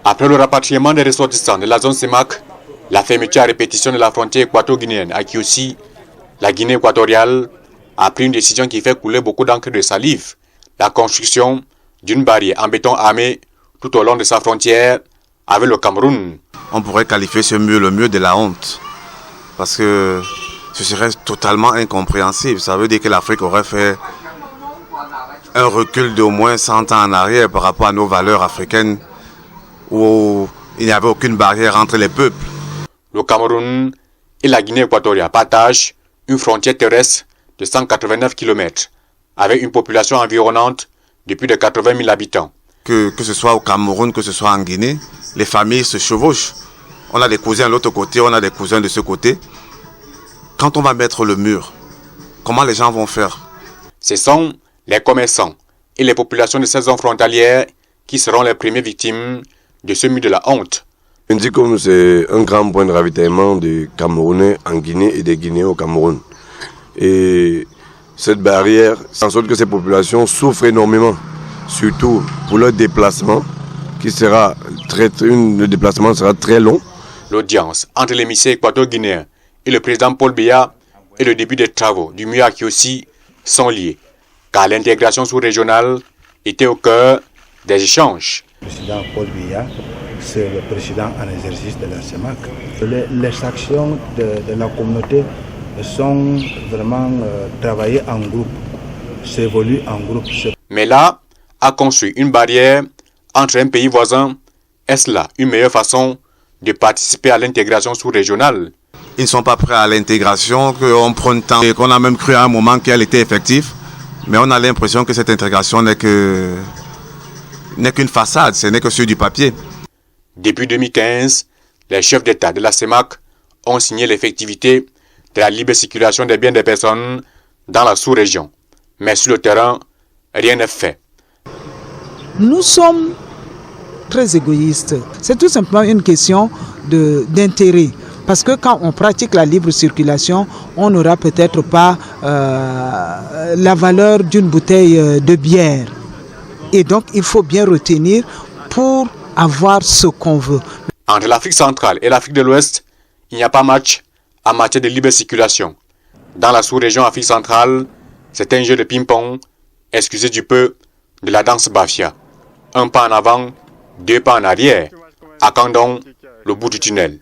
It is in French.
Après le rapatriement des ressortissants de la zone CEMAC, la fermeture à répétition de la frontière équato-guinéenne à Kiossi, la Guinée équatoriale a pris une décision qui fait couler beaucoup d'encre de salive. La construction d'une barrière en béton armé tout au long de sa frontière avec le Cameroun. On pourrait qualifier ce mur le mur de la honte. Parce que ce serait totalement incompréhensible. Ça veut dire que l'Afrique aurait fait un recul d'au moins 100 ans en arrière par rapport à nos valeurs africaines où il n'y avait aucune barrière entre les peuples. Le Cameroun et la Guinée équatoriale partagent une frontière terrestre de 189 km avec une population environnante de plus de 80 000 habitants. Que ce soit au Cameroun, que ce soit en Guinée, les familles se chevauchent. On a des cousins de l'autre côté, on a des cousins de ce côté. Quand on va mettre le mur, comment les gens vont faire? Ce sont les commerçants et les populations de ces zones frontalières qui seront les premières victimes de ce mur de la honte. Indicom, c'est un grand point de ravitaillement des Camerounais en Guinée et des Guinéens au Cameroun. Et cette barrière, en sorte que ces populations souffrent énormément, surtout pour leur déplacement, le déplacement sera très long. L'audience entre l'émissaire équato-guinéen et le président Paul Biya et le début des travaux du mur à Kiossi sont liés, car l'intégration sous-régionale était au cœur des échanges. Le président Paul Biya, c'est le président en exercice de la CEMAC. Les actions de la communauté sont vraiment travaillées en groupe, s'évoluent en groupe. Mais là, à construire une barrière entre un pays voisin, est-ce là une meilleure façon de participer à l'intégration sous-régionale? Ils ne sont pas prêts à l'intégration, qu'on prenne temps et qu'on a même cru à un moment qu'elle était effective. Mais on a l'impression que cette intégration n'est qu'une façade, ce n'est que sur du papier. Depuis 2015, les chefs d'État de la CEMAC ont signé l'effectivité de la libre circulation des biens des personnes dans la sous-région. Mais sur le terrain, rien n'est fait. Nous sommes très égoïstes. C'est tout simplement une question d'intérêt. Parce que quand on pratique la libre circulation, on n'aura peut-être pas la valeur d'une bouteille de bière. Et donc, il faut bien retenir pour avoir ce qu'on veut. Entre l'Afrique centrale et l'Afrique de l'Ouest, il n'y a pas match en matière de libre circulation. Dans la sous-région Afrique centrale, c'est un jeu de ping-pong, excusez du peu, de la danse bafia. Un pas en avant, deux pas en arrière. À quand donc le bout du tunnel?